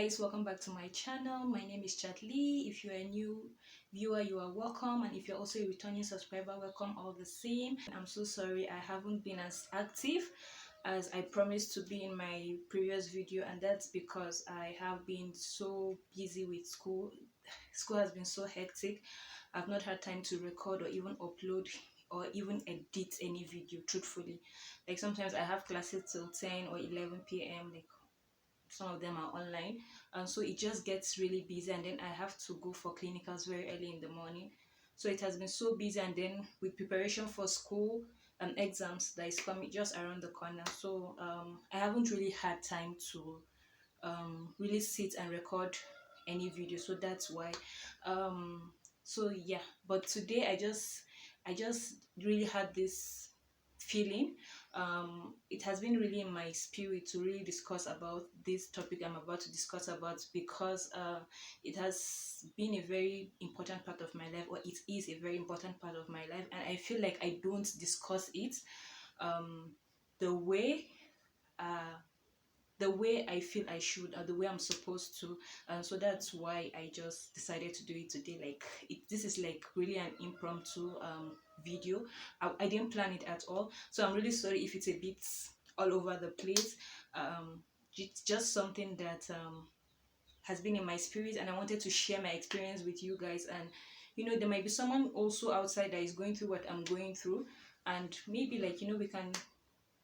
guys, welcome back to my channel. My name is Chatli. If you're a new viewer, you are welcome, and if you're also a returning subscriber, welcome all the same. I'm so sorry I haven't been as active as I promised to be in my previous video, and that's because I have been so busy with school. School has been so hectic. I've not had time to record or even upload or even edit any video, truthfully. Like sometimes I have classes till 10 or 11 p.m. like some of them are online, and so it just gets really busy, and then I have to go for clinicals very early in the morning. So it has been so busy, and then with preparation for school and exams that is coming just around the corner. So I haven't really had time to really sit and record any video, so that's why. So yeah, but today I just really had this feeling. It has been really in my spirit to really discuss about this topic I'm about to discuss about, because it has been a very important part of my life, or it is a very important part of my life, and I feel like I don't discuss it um the way uh the way I feel I should, or the way I'm supposed to. And so that's why I just decided to do it today. Like this is like really an impromptu video. I didn't plan it at all, so I'm really sorry if it's a bit all over the place. It's just something that has been in my spirit, and I wanted to share my experience with you guys. And there might be someone also outside that is going through what I'm going through, and maybe, like, we can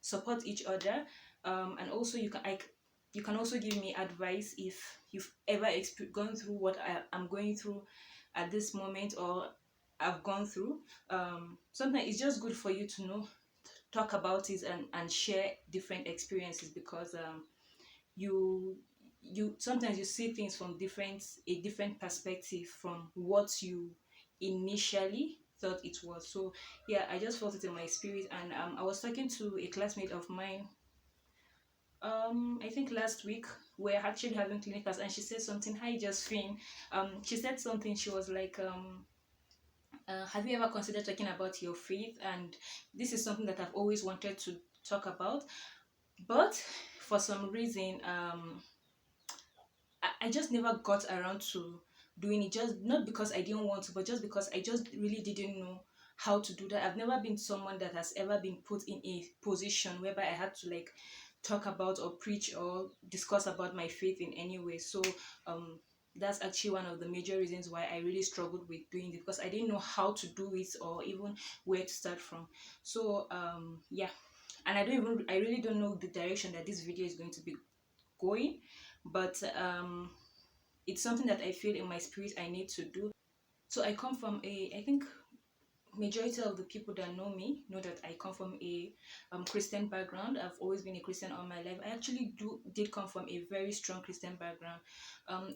support each other. And also you can also give me advice if you've ever gone through what I'm going through at this moment, or I've gone through. Sometimes it's just good for you to talk about it, and share different experiences, because you sometimes you see things from a different perspective from what you initially thought it was. So yeah, I just felt it in my spirit. And I was talking to a classmate of mine, I think last week. We're actually having clinicals, and she said something. Hi, Josephine. She said something. She was like, have you ever considered talking about your faith? And this is something that I've always wanted to talk about, but for some reason, I just never got around to doing it. Just not because I didn't want to, but just because I just really didn't know how to do that. I've never been someone that has ever been put in a position whereby I had to, like, talk about or preach or discuss about my faith in any way. So that's actually one of the major reasons why I really struggled with doing it, because I didn't know how to do it or even where to start from. So yeah, and I really don't know the direction that this video is going to be going, but it's something that I feel in my spirit I need to do. So I come from I think majority of the people that know me know that I come from a Christian background. I've always been a Christian all my life. I actually did come from a very strong Christian background.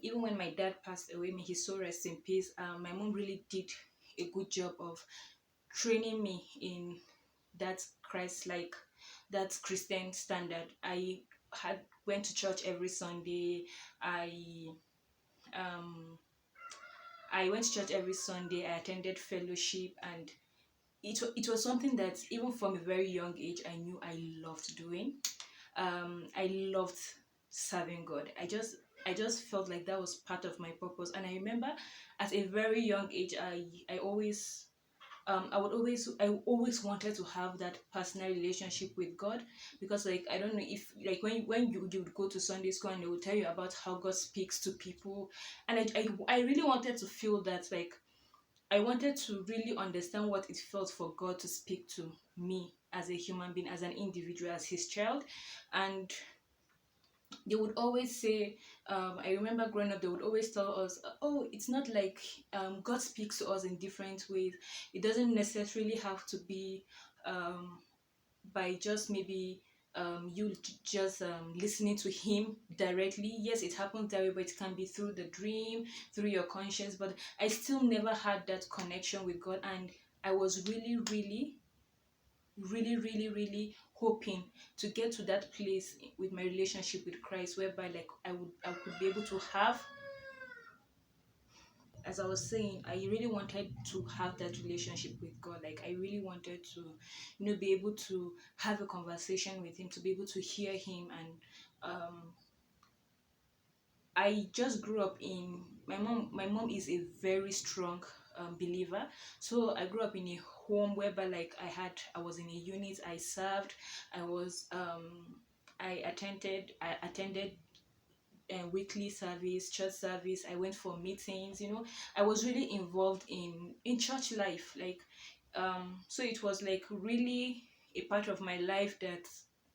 Even when my dad passed away, may his soul rest in peace, my mom really did a good job of training me in that Christ-like, that Christian standard. Had went to church every Sunday. I um I went to church every Sunday. I attended fellowship, and it was something that even from a very young age I knew I loved doing. I loved serving God. I just felt like that was part of my purpose. And I remember at a very young age, I always wanted to have that personal relationship with God, because, like, I don't know if, like, when you would go to Sunday school and they would tell you about how God speaks to people, and I really wanted to feel that. Like, I wanted to really understand what it felt for God to speak to me as a human being, as an individual, as his child. And they would always say, I remember growing up, they would always tell us, oh, it's not like God speaks to us in different ways. It doesn't necessarily have to be um, by just maybe you just listening to him directly. Yes, it happens that way, but it can be through the dream, through your conscience. But I still never had that connection with God, and I was really, really, really, really, really hoping to get to that place with my relationship with Christ, whereby, like, I could be able to have, as I was saying, I really wanted to have that relationship with God. Like, I really wanted to, be able to have a conversation with him, to be able to hear him, and I just grew up in my mom is a very strong believer. So I grew up in a home whereby like I was in a unit, I served, I was I attended weekly service, church service. I went for meetings. I was really involved in church life. So it was like really a part of my life that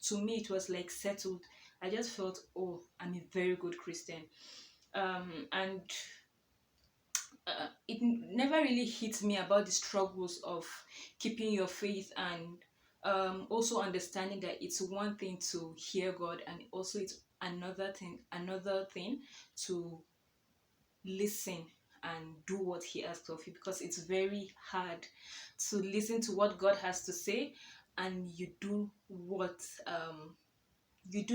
to me it was like settled. I just felt, oh, I'm a very good Christian. And it never really hit me about the struggles of keeping your faith, and also understanding that it's one thing to hear God, and also it's another thing to listen and do what He asks of you, because it's very hard to listen to what God has to say and you do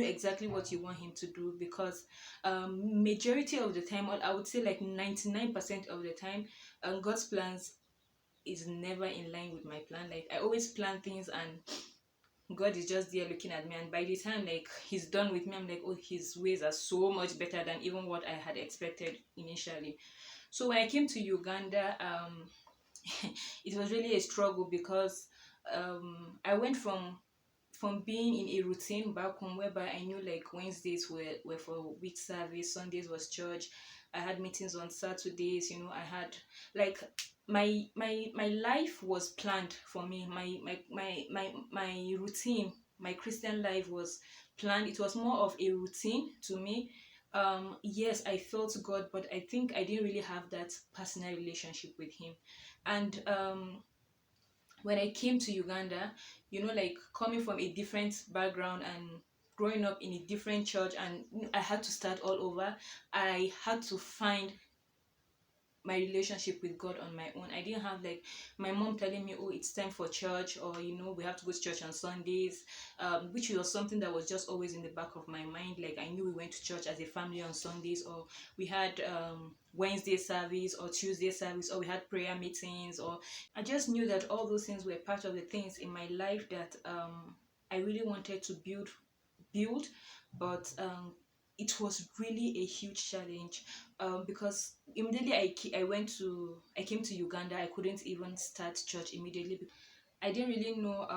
exactly what you want Him to do, because majority of the time, or I would say like 99% of the time, God's plans is never in line with my plan. Like I always plan things and God is just there looking at me, and by the time like He's done with me, I'm like, oh, His ways are so much better than even what I had expected initially. So when I came to Uganda, it was really a struggle, because I went from being in a routine back home whereby I knew like Wednesdays were for week service, Sundays was church. I had meetings on Saturdays. I had like my life was planned for me. My routine, my Christian life was planned. It was more of a routine to me. Yes, I felt God, but I think I didn't really have that personal relationship with Him. And when I came to Uganda, like coming from a different background and growing up in a different church, and I had to start all over. I had to find my relationship with God on my own. I didn't have like my mom telling me, oh, it's time for church, or we have to go to church on Sundays, which was something that was just always in the back of my mind. Like I knew we went to church as a family on Sundays, or we had Wednesday service or Tuesday service, or we had prayer meetings, or I just knew that all those things were part of the things in my life that I really wanted to build, but it was really a huge challenge, because immediately I came to Uganda. I couldn't even start church immediately because I didn't really know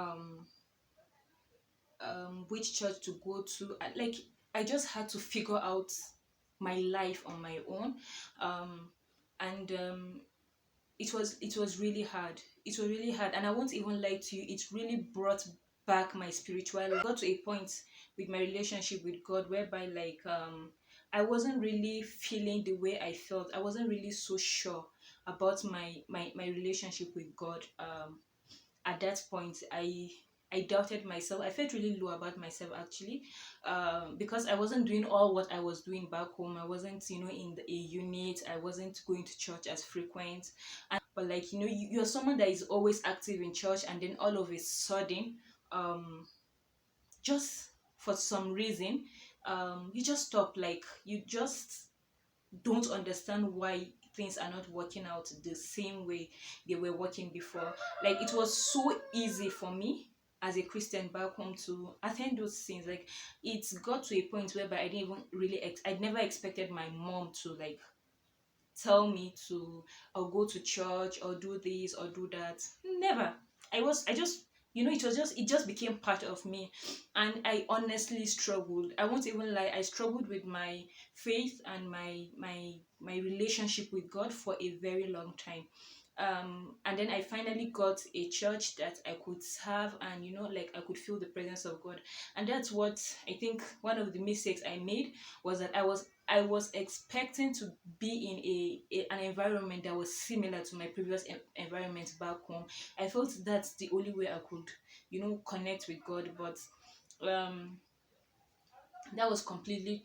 which church to go to. Like I just had to figure out my life on my own, and it was really hard. It was really hard, and I won't even lie to you. It really brought back my spirituality. I got to a point with my relationship with God whereby like I wasn't really feeling the way I felt. I wasn't really so sure about my relationship with God. At that point, I doubted myself. I felt really low about myself actually, because I wasn't doing all what I was doing back home. I wasn't, in a unit. I wasn't going to church as frequent. But like you're someone that is always active in church, and then all of a sudden, just for some reason, you just stop. Like you just don't understand why things are not working out the same way they were working before. Like it was so easy for me as a Christian back home to attend those things. Like it got to a point whereby I didn't even really I'd never expected my mom to like tell me to or go to church or do this or do that. Never. I just it just became part of me, and I honestly struggled. I won't even lie, I struggled with my faith and my relationship with God for a very long time. And then I finally got a church that I could serve, and like I could feel the presence of God. And that's what I think one of the mistakes I made was that I was expecting to be in an environment that was similar to my previous environment back home. I felt that's the only way I could connect with God. But um that was completely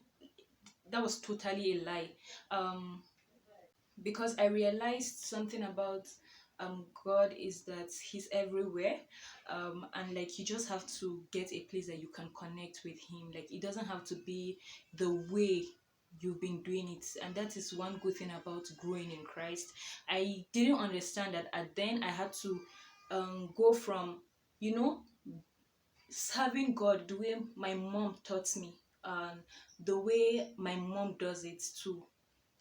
that was totally a lie. Because I realized something about God is that He's everywhere, and like you just have to get a place that you can connect with Him. Like it doesn't have to be the way you've been doing it, and that is one good thing about growing in Christ. I didn't understand that, and then I had to go from you know serving God the way my mom taught me. the way my mom does it too,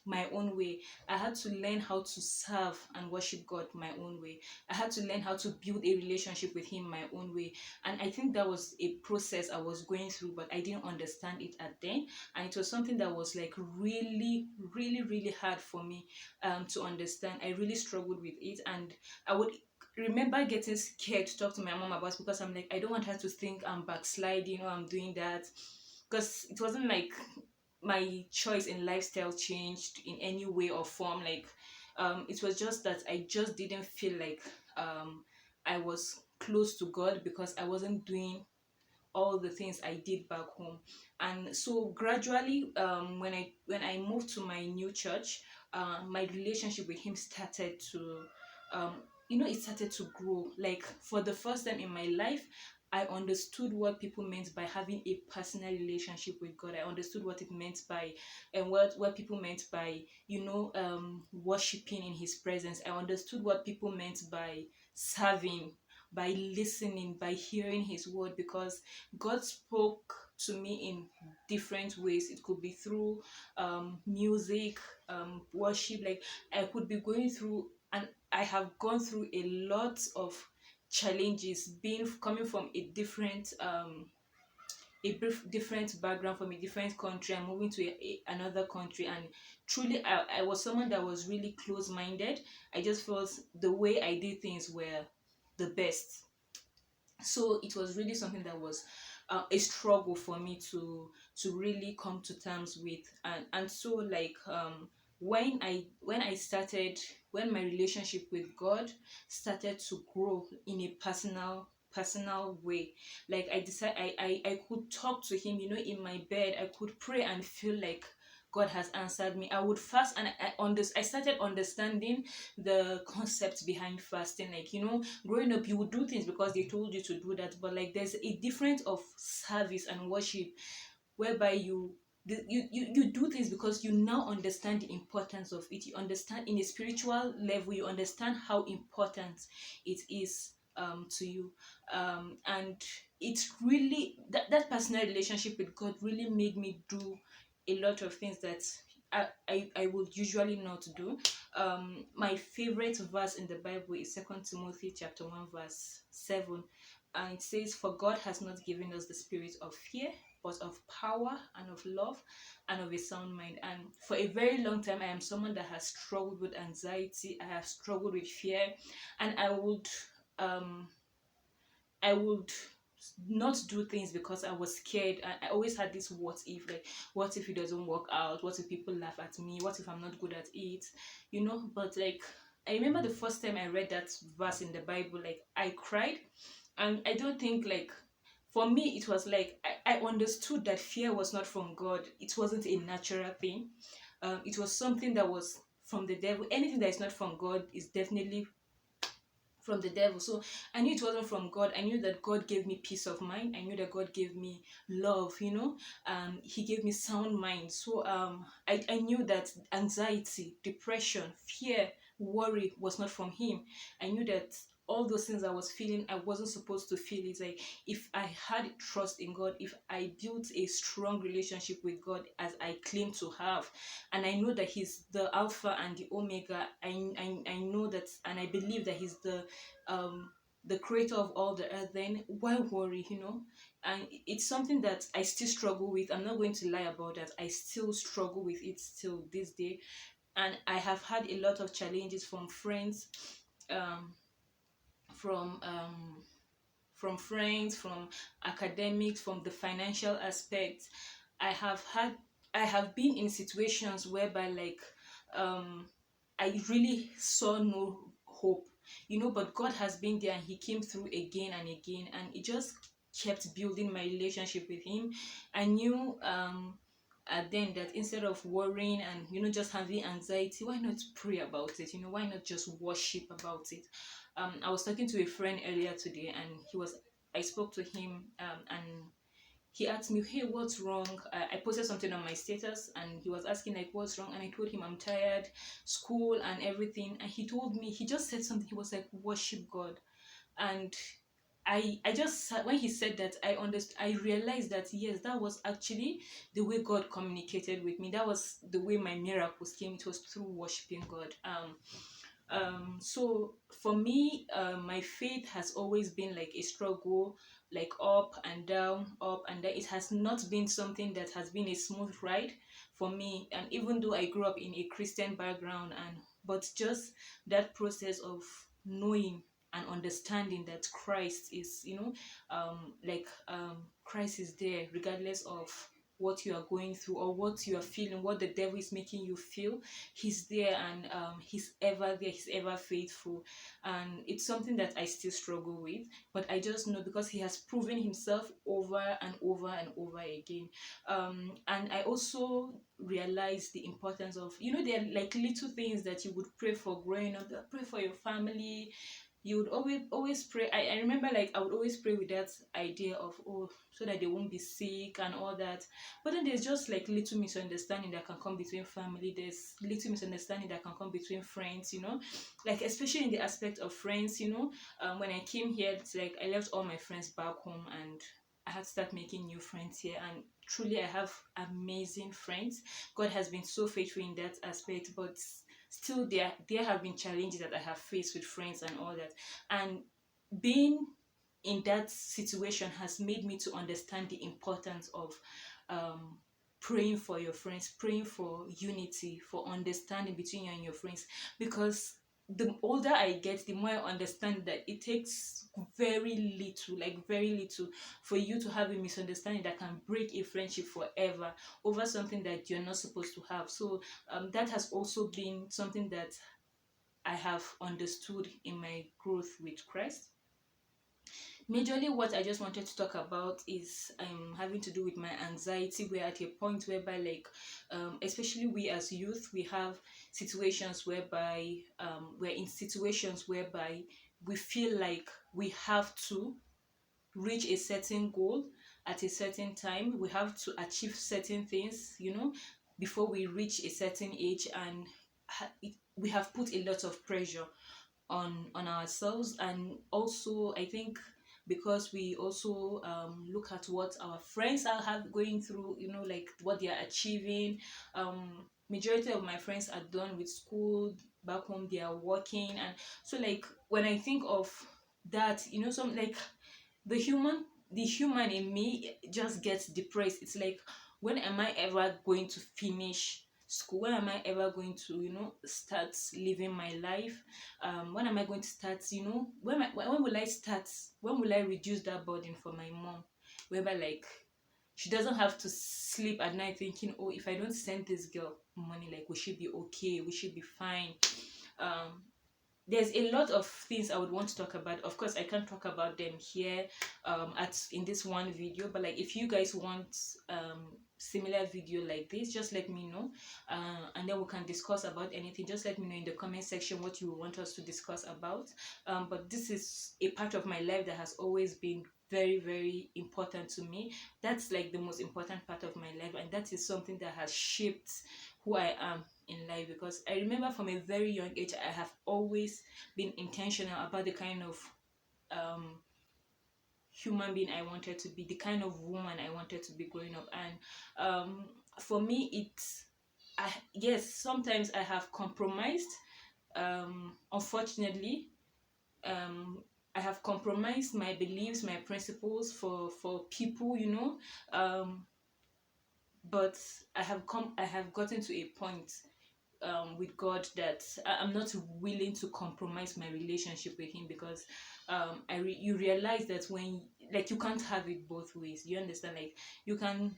my own way. I had to learn how to serve and worship God my own way. I had to learn how to build a relationship with Him my own way. And I think that was a process I was going through, but I didn't understand it at then. And it was something that was like really, really, really hard for me to understand. I really struggled with it. And I would remember getting scared to talk to my mom about it, because I'm like, I don't want her to think I'm backsliding or I'm doing that, because it wasn't like my choice in lifestyle changed in any way or form. Like it was just that I just didn't feel like I was close to God, because I wasn't doing all the things I did back home. And so gradually, when I moved to my new church, my relationship with Him started to it started to grow. Like, for the first time in my life, I understood what people meant by having a personal relationship with God. I understood what it meant by, and what people meant by, worshiping in His presence. I understood what people meant by serving, by listening, by hearing His word, because God spoke to me in different ways. It could be through music, worship. Like, I could be going through, and I have gone through a lot of challenges, being coming from a different background, from a different country, and moving to another country. And truly, I was someone that was really close-minded. I just felt the way I did things were the best. So it was really something that was a struggle for me to really come to terms with. And so, like, when my relationship with God started to grow in a personal way. Like, I decided I could talk to Him, in my bed. I could pray and feel like God has answered me. I would fast, and I started understanding the concept behind fasting. Like, growing up, you would do things because they told you to do that, but like, there's a difference of service and worship, whereby you do things because you now understand the importance of it. You understand, in a spiritual level, you understand how important it is to you. And it's really that personal relationship with God really made me do a lot of things that I would usually not do. My favorite verse in the Bible is 2 Timothy chapter 1 verse 7, and it says, "For God has not given us the spirit of fear, but of power and of love and of a sound mind." And for a very long time, I am someone that has struggled with anxiety. I have struggled with fear, and um I would not do things because I was scared. I always had this what if, like, what if it doesn't work out? What if people laugh at me? What if I'm not good at it? But like, I remember the first time I read that verse in the Bible, like, I cried. And I don't think, like, for me, it was like I understood that fear was not from God. It wasn't a natural thing. It was something that was from the devil. Anything that is not from God is definitely from the devil. So I knew it wasn't from God. I knew that God gave me peace of mind. I knew that God gave me love. He gave me sound mind. So I knew that anxiety, depression, fear, worry was not from Him. I knew that all those things I was feeling, I wasn't supposed to feel it. Like, if I had trust in God, if I built a strong relationship with God, as I claim to have, and I know that He's the Alpha and the Omega. I know that, and I believe that He's the creator of all the earth. Then why worry? And it's something that I still struggle with. I'm not going to lie about that. I still struggle with it still this day, and I have had a lot of challenges from friends, um, from um, from academics, from the financial aspect. I have had I have been in situations whereby, like, um I really saw no hope, but God has been there, and He came through again and again, and it just kept building my relationship with Him. I knew then that instead of worrying and just having anxiety, why not pray about it? Why not just worship about it? I was talking to a friend earlier today, and I spoke to him, and he asked me, "Hey, what's wrong?" I posted something on my status, and he was asking, like, what's wrong? And I told him I'm tired, school and everything. And he told me, he just said something. He was like, "Worship God." And I just when he said that, I understood. I realized that yes, that was actually the way God communicated with me. That was the way my miracles came. It was through worshiping God. So for me, my faith has always been like a struggle, like up and down. It has not been something that has been a smooth ride for me. And even though I grew up in a Christian background, and but just that process of knowing and understanding that Christ is, Christ is there regardless of what you are going through or what you are feeling, what the devil is making you feel. He's there, and he's ever there, he's ever faithful. And it's something that I still struggle with, but I just know because he has proven himself over and over and over again. And I also realize the importance of, there are like little things that you would pray for growing up. Pray for your family. You would always pray. I remember, like, I would always pray with that idea of, oh, so that they won't be sick and all that. But then there's just like little misunderstanding that can come between family. There's little misunderstanding that can come between friends, like especially in the aspect of friends. When I came here, it's like I left all my friends back home, and I had to start making new friends here. And truly, I have amazing friends. God has been so faithful in that aspect, but still there have been challenges that I have faced with friends and all that. And being in that situation has made me to understand the importance of um, praying for your friends, praying for unity, for understanding between you and your friends. Because the older I get, the more I understand that it takes very little, like very little, for you to have a misunderstanding that can break a friendship forever over something that you're not supposed to have. So that has also been something that I have understood in my growth with Christ. Majorly, what I just wanted to talk about is having to do with my anxiety. We're at a point whereby, like, especially we as youth, we have situations whereby we're in situations whereby we feel like we have to reach a certain goal at a certain time. We have to achieve certain things, before we reach a certain age, and we have put a lot of pressure on ourselves. And also, I think because we also look at what our friends are have going through, like what they are achieving. Majority of my friends are done with school back home, they are working. And so, like, when I think of that, some, like, the human in me just gets depressed. It's like, when am I ever going to finish school? When am I ever going to, start living my life? When am I going to start, when will I start, when will I reduce that burden for my mom, whereby, like, she doesn't have to sleep at night thinking, oh, if I don't send this girl money, like, we should be okay, we should be fine. There's a lot of things I would want to talk about. Of course, I can't talk about them here at in this one video, but like, if you guys want similar video like this, just let me know, and then we can discuss about anything. Just let me know in the comment section what you want us to discuss about. But this is a part of my life that has always been very, very important to me. That's like the most important part of my life, and that is something that has shaped who I am in life. Because I remember from a very young age, I have always been intentional about the kind of human being I wanted to be, the kind of woman I wanted to be growing up. And for me, yes, sometimes I have compromised. Unfortunately, I have compromised my beliefs, my principles for people, but I have gotten to a point with God that I'm not willing to compromise my relationship with Him. Because you realize that when, like, you can't have it both ways. You understand? Like, you can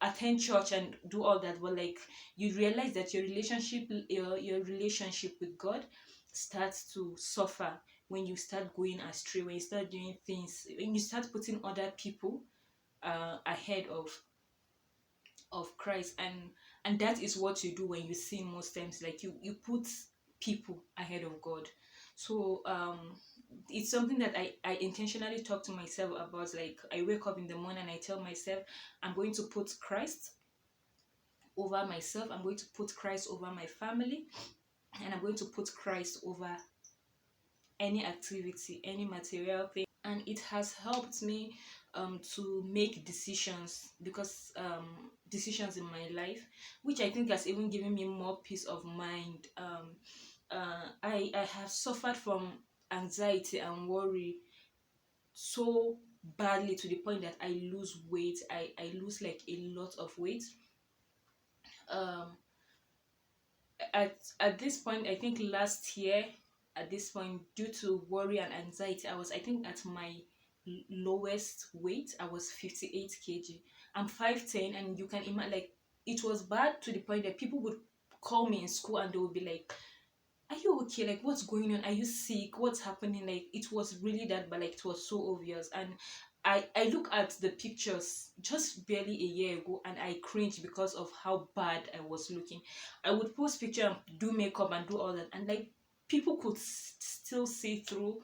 attend church and do all that, but like, you realize that your relationship with God starts to suffer when you start going astray, when you start doing things, when you start putting other people ahead of Christ. And that is what you do when you sin most times. Like, you put people ahead of God. So it's something that I intentionally talk to myself about. Like, I wake up in the morning and I tell myself, I'm going to put Christ over myself, I'm going to put Christ over my family, and I'm going to put Christ over any activity, any material thing. and it has helped me to make decisions, because decisions in my life, which I think has even given me more peace of mind. I have suffered from anxiety and worry so badly, to the point that I lose weight. I lose like a lot of weight. um at this point, I think last year, at this point, due to worry and anxiety, I was, I think, at my lowest weight. I was 58 kg. I'm 5'10", and you can imagine, like, it was bad to the point that people would call me in school and they would be like, are you okay? Like, what's going on? Are you sick? What's happening? Like, it was really that, but like, it was so obvious. And I look at the pictures just barely a year ago and I cringe because of how bad I was looking. I would post picture and do makeup and do all that, and like, people could still see through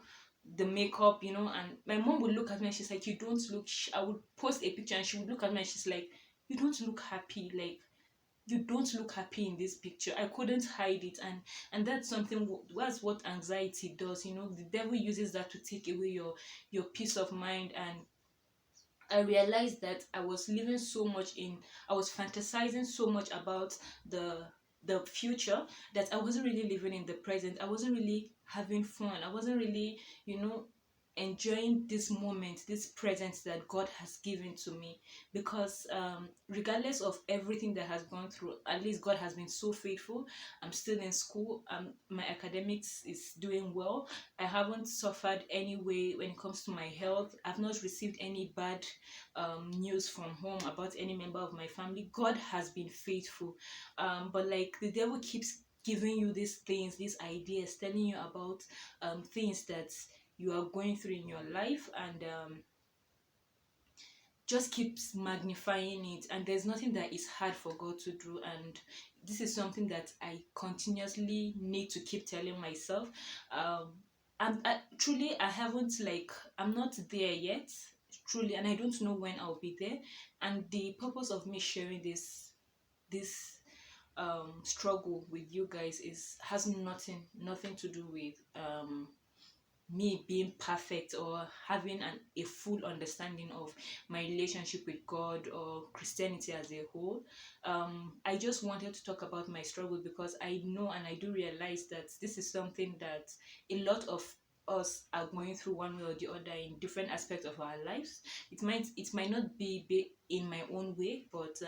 the makeup, and my mom would look at me and she's like, you don't look I would post a picture and she would look at me and she's like, you don't look happy. Like, you don't look happy in this picture. I couldn't hide it. And that's something, that's what anxiety does. The devil uses that to take away your peace of mind. And I realized that I was living so much in, I was fantasizing so much about the future, that I wasn't really living in the present. I wasn't really having fun. I wasn't really, enjoying this moment, this present that God has given to me. Because regardless of everything that has gone through, at least God has been so faithful. I'm still in school. My academics is doing well. I haven't suffered any way when it comes to my health. I've not received any bad news from home about any member of my family. God has been faithful. But like, the devil keeps giving you these things, these ideas, telling you about things that you are going through in your life, and just keeps magnifying it. And there's nothing that is hard for God to do. And this is something that I continuously need to keep telling myself. Truly, I haven't, like, I'm not there yet, truly, and I don't know when I'll be there. And the purpose of me sharing this struggle with you guys is, has nothing to do with me being perfect, or having a full understanding of my relationship with God or Christianity as a whole. I just wanted to talk about my struggle, because I know and I do realize that this is something that a lot of us are going through, one way or the other, in different aspects of our lives. It might not be in my own way, but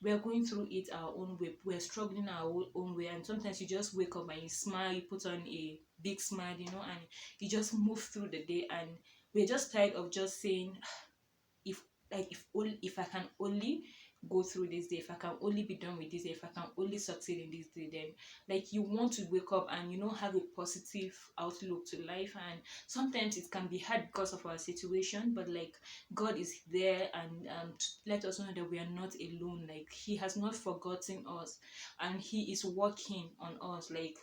we're going through it our own way. We're struggling our own way. And sometimes you just wake up and you smile, you put on a big smile, and you just move through the day. And we're just tired of just saying, if, like, if I can only go through this day, if I can only be done with this day, if I can only succeed in this day, then, like, you want to wake up and have a positive outlook to life. And sometimes it can be hard because of our situation, but like, God is there, and to let us know that we are not alone. Like, He has not forgotten us, and He is working on us. Like,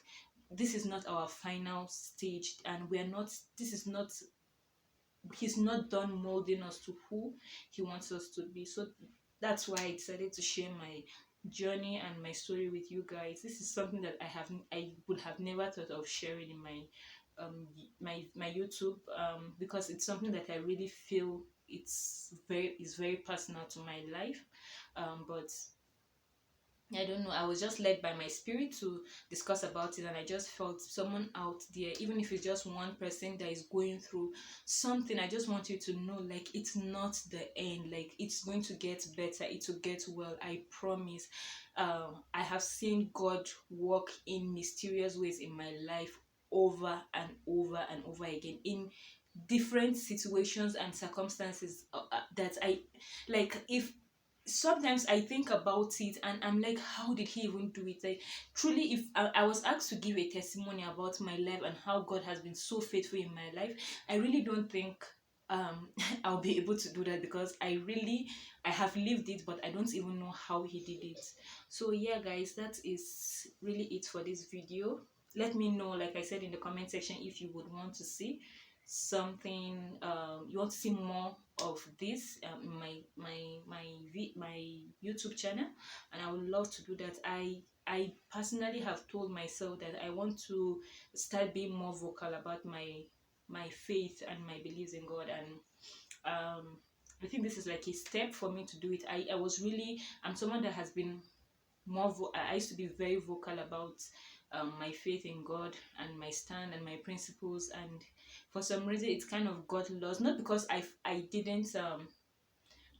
this is not our final stage, and we're not, this is not, He's not done molding us to who He wants us to be. So that's why I decided to share my journey and my story with you guys. This is something that I would have never thought of sharing in my YouTube, because it's something that I really feel is very personal to my life. But I don't know, I was just led by my spirit to discuss about it, and I just felt someone out there, even if it's just one person that is going through something, I just want you to know, like, it's not the end. Like, it's going to get better, it will get well, I promise. I have seen God work in mysterious ways in my life, over and over and over again, in different situations and circumstances, that I, like, if sometimes I think about it and I'm like, how did He even do it? Like, truly, if I was asked to give a testimony about my life and how God has been so faithful in my life, I really don't think I'll be able to do that, because I have lived it, but I don't even know how He did it. So yeah, guys, that is really it for this video. Let me know, like I said, in the comment section, if you would want to see something, you want to see more of this, in my YouTube channel, and I would love to do that. I personally have told myself that I want to start being more vocal about my my faith and my beliefs in God. And I think this is like a step for me to do it. I was really, I'm someone that has been I used to be very vocal about my faith in God and my stand and my principles, and for some reason it kind of got lost. Not because I didn't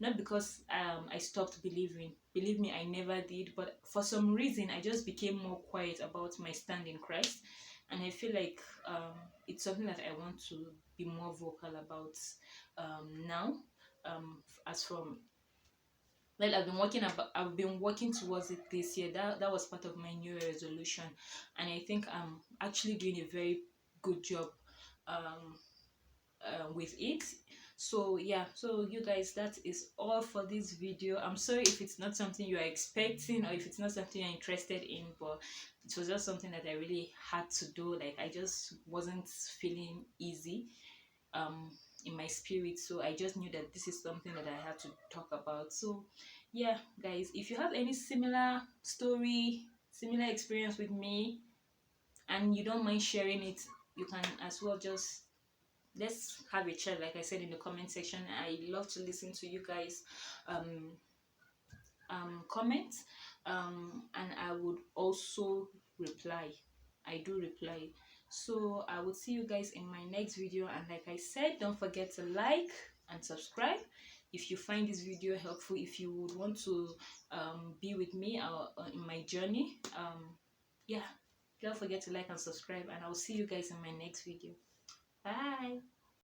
not because I stopped believing. Believe me, I never did. But for some reason, I just became more quiet about my stand in Christ, and I feel like it's something that I want to be more vocal about now. As from well, I've been working towards it this year. That was part of my New Year resolution, and I think I'm actually doing a very good job. Um, with it. So yeah, so you guys, that is all for this video. I'm sorry if it's not something you are expecting, or if it's not something you're interested in, but it was just something that I really had to do. Like, I just wasn't feeling easy um in my spirit, so I just knew that this is something that I had to talk about. So yeah, guys, if you have any similar story, similar experience with me, and you don't mind sharing it, you can as well just let's have a chat. Like I said, in the comment section, I love to listen to you guys um comment, and I would also reply. I do reply. So I will see you guys in my next video, and like I said, don't forget to like and subscribe if you find this video helpful. If you would want to be with me in my journey, yeah, don't forget to like and subscribe, and I'll see you guys in my next video. Bye.